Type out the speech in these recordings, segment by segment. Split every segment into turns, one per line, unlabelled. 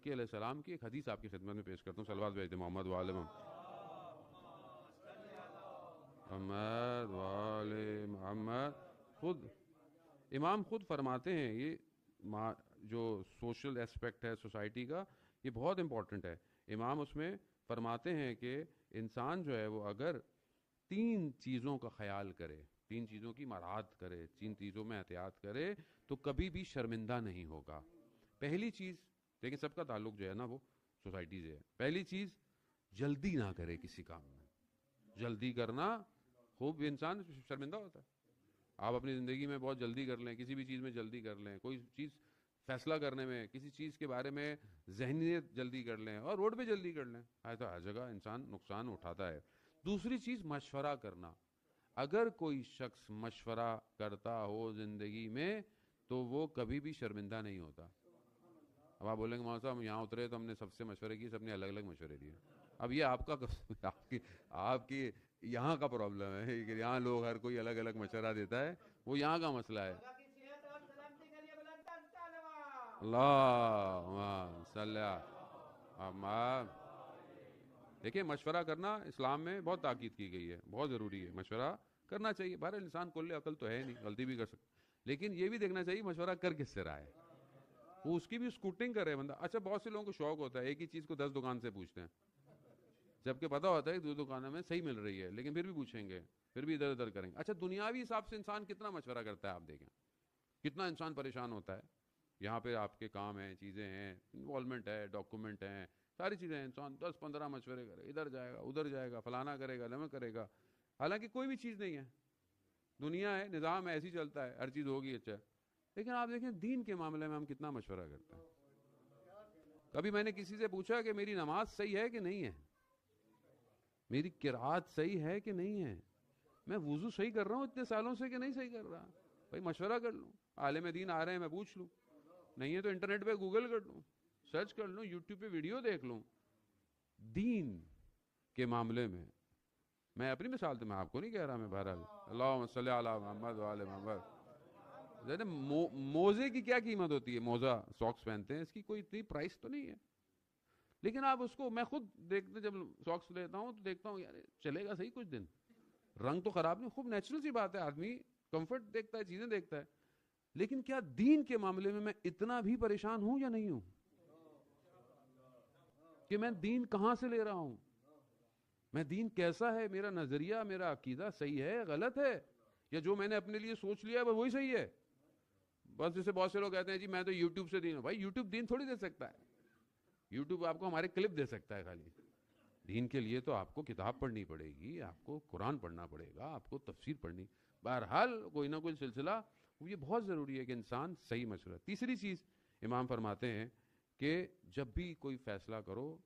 متقی علیہ السلام کی ایک حدیث آپ کی خدمت میں پیش کرتا ہوں. صلوات بھیجتے محمد وآل محمد وآل محمد. خود امام خود فرماتے ہیں یہ جو سوشل ایسپیکٹ ہے سوسائٹی کا یہ بہت امپورٹنٹ ہے. امام اس میں فرماتے ہیں کہ انسان جو ہے وہ اگر 3 چیزوں کا خیال کرے, 3 چیزوں کی مراعات کرے, 3 چیزوں میں احتیاط کرے تو کبھی بھی شرمندہ نہیں ہوگا. پہلی چیز, لیکن سب کا تعلق جو ہے نا وہ سوسائٹی سے ہے. پہلی چیز, جلدی نہ کرے کسی کام میں. جلدی کرنا خوب انسان شرمندہ ہوتا ہے. آپ اپنی زندگی میں بہت جلدی کر لیں, کسی بھی چیز میں جلدی کر لیں, کوئی چیز فیصلہ کرنے میں, کسی چیز کے بارے میں ذہنیت جلدی کر لیں, اور روڈ پہ جلدی کر لیں, تو ہر جگہ انسان نقصان اٹھاتا ہے. دوسری چیز مشورہ کرنا. اگر کوئی شخص مشورہ کرتا ہو زندگی میں تو وہ کبھی بھی شرمندہ نہیں ہوتا. اب آپ بولیں گے مولانا صاحب ہم یہاں اترے تو ہم نے سب سے مشورے کیے, سب نے الگ الگ مشورے دیے. اب یہ آپ کی یہاں کا پرابلم ہے کہ یہاں لوگ ہر کوئی الگ الگ مشورہ دیتا ہے, وہ یہاں کا مسئلہ ہے. اللہ صلی اللہ. دیکھیں مشورہ کرنا اسلام میں بہت تاکید کی گئی ہے, بہت ضروری ہے, مشورہ کرنا چاہیے. بہر انسان کل عقل تو ہے نہیں, غلطی بھی کر سکتا, لیکن یہ بھی دیکھنا چاہیے مشورہ کر کس سے رہا ہے, وہ اس کی بھی اسکوٹنگ کرے بندہ. اچھا بہت سے لوگوں کو شوق ہوتا ہے ایک ہی چیز کو 10 دکان سے پوچھتے ہیں, جبکہ پتا ہوتا ہے کہ 2 دکانوں میں صحیح مل رہی ہے, لیکن پھر بھی پوچھیں گے, پھر بھی ادھر ادھر کریں گے. اچھا دنیاوی حساب سے انسان کتنا مشورہ کرتا ہے, آپ دیکھیں کتنا انسان پریشان ہوتا ہے. یہاں پہ آپ کے کام ہیں, چیزیں ہیں, انوالومنٹ ہے, ڈاکومنٹ ہیں, ساری چیزیں ہیں, انسان 10-15 مشورے کرے, ادھر جائے گا ادھر جائے گا, فلانا کرے گا لمن کرے گا, حالانکہ کوئی بھی چیز نہیں ہے. دنیا ہے, نظام ایسے ہی چلتا ہے, ہر چیز ہوگی اچھا. لیکن آپ دیکھیں دین کے معاملے میں ہم کتنا مشورہ کرتے ہیں. کبھی میں نے کسی سے پوچھا کہ میری نماز صحیح ہے کہ نہیں ہے, میری قرات صحیح ہے کہ نہیں ہے, میں وضو صحیح کر رہا ہوں اتنے سالوں سے کہ نہیں صحیح کر رہا. بھائی مشورہ کر لوں, عالم دین آ رہے ہیں میں پوچھ لوں, نہیں ہے تو انٹرنیٹ پہ گوگل کر لوں, سرچ کر لوں, یوٹیوب پہ ویڈیو دیکھ لوں. دین کے معاملے میں میں اپنی مثال تو میں آپ کو نہیں کہہ رہا, میں بہرحال اللہم صلی علی محمد وآل محمد. موزے کی کیا قیمت ہوتی ہے, موزہ ساکس پہنتے ہیں, اس کی کوئی اتنی پرائس تو نہیں ہے, لیکن آپ اس کو, میں خود دیکھتے جب ساکس لیتا ہوں تو دیکھتا ہوں یار چلے گا صحیح کچھ دن, رنگ تو خراب نہیں, خوب نیچرل سی بات ہے, آدمی کمفرٹ دیکھتا ہے, چیزیں دیکھتا ہے. لیکن کیا دین کے معاملے میں اتنا بھی پریشان ہوں یا نہیں ہوں کہ میں دین کہاں سے لے رہا ہوں, میں دین کیسا ہے, میرا نظریہ, میرا عقیدہ صحیح ہے غلط ہے, یا جو میں نے اپنے لیے سوچ لیا ہے وہی صحیح ہے. بس جیسے بہت سے لوگ کہتے ہیں جی میں تو یوٹیوب سے دین ہوں. بھائی یوٹیوب دین تھوڑی دے سکتا ہے, یوٹیوب آپ کو ہمارے کلپ دے سکتا ہے خالی. دین کے لیے تو آپ کو کتاب پڑھنی پڑے گی, آپ کو قرآن پڑھنا پڑے گا, آپ کو تفسیر پڑھنی, بہرحال کوئی نہ کوئی سلسلہ. یہ بہت ضروری ہے کہ انسان صحیح مشورہ. تیسری چیز امام فرماتے ہیں کہ جب بھی کوئی فیصلہ کرو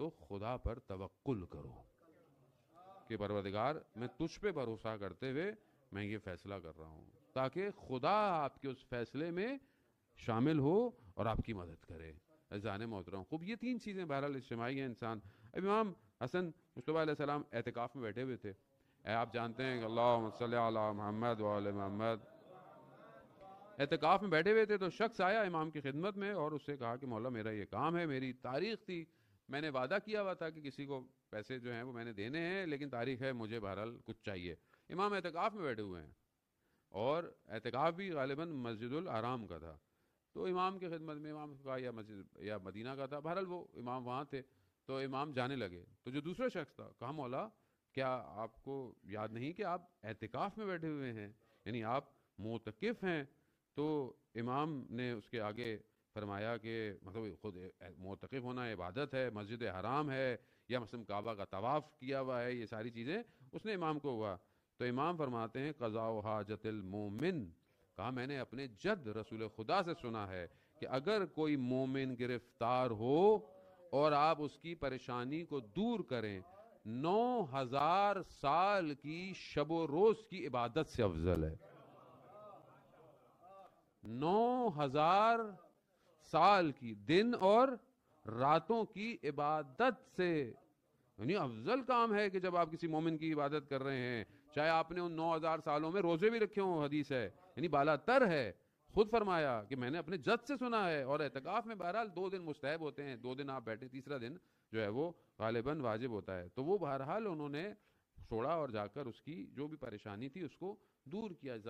تو خدا پر توکل کرو کہ پروردگار میں تجھ پہ بھروسہ کرتے ہوئے میں یہ فیصلہ کر رہا ہوں, تاکہ خدا آپ کے اس فیصلے میں شامل ہو اور آپ کی مدد کرے. عزیزان محترم خوب یہ 3 چیزیں بہرحال اجتماعی ہیں انسان. اب امام حسن مصطفیٰ علیہ السلام اعتکاف میں بیٹھے ہوئے تھے. آپ جانتے ہیں کہ اللہم صلی علی محمد وآل محمد, اعتکاف میں بیٹھے ہوئے تھے تو شخص آیا امام کی خدمت میں اور اس سے کہا کہ مولا میرا یہ کام ہے, میری تاریخ تھی, میں نے وعدہ کیا ہوا تھا کہ کسی کو پیسے جو ہیں وہ میں نے دینے ہیں, لیکن تاریخ ہے مجھے بہرحال کچھ چاہیے. امام اعتکاف میں بیٹھے ہوئے ہیں اور اعتکاف بھی غالباً مسجد الحرام کا تھا. تو امام کی خدمت میں امام کا یا مسجد یا مدینہ کا تھا, بہرحال وہ امام وہاں تھے. تو امام جانے لگے تو جو دوسرا شخص تھا کہا مولا کیا آپ کو یاد نہیں کہ آپ اعتکاف میں بیٹھے ہوئے ہیں, یعنی آپ معتکف ہیں. تو امام نے اس کے آگے فرمایا کہ مطلب خود معتکف ہونا عبادت ہے, مسجد حرام ہے یا مثلا کعبہ کا طواف کیا ہوا ہے, یہ ساری چیزیں اس نے امام کو ہوا. تو امام فرماتے ہیں قضاء حاجت المومن, کہا میں نے اپنے جد رسول خدا سے سنا ہے کہ اگر کوئی مومن گرفتار ہو اور آپ اس کی پریشانی کو دور کریں 9000 سال کی شب و روز کی عبادت سے افضل ہے. 9000 سال کی دن اور راتوں کی عبادت سے, یعنی افضل کام ہے کہ جب آپ کسی مومن کی عبادت کر رہے ہیں, چاہے آپ نے ان 9000 سالوں میں روزے بھی رکھے ہوں, حدیث ہے, یعنی بالا تر ہے. خود فرمایا کہ میں نے اپنے جد سے سنا ہے. اور اعتکاف میں بہرحال 2 دن مستحب ہوتے ہیں, 2 دن آپ بیٹھیں, تیسرا دن جو ہے وہ غالباً واجب ہوتا ہے. تو وہ بہرحال انہوں نے چھوڑا اور جا کر اس کی جو بھی پریشانی تھی اس کو دور کیا.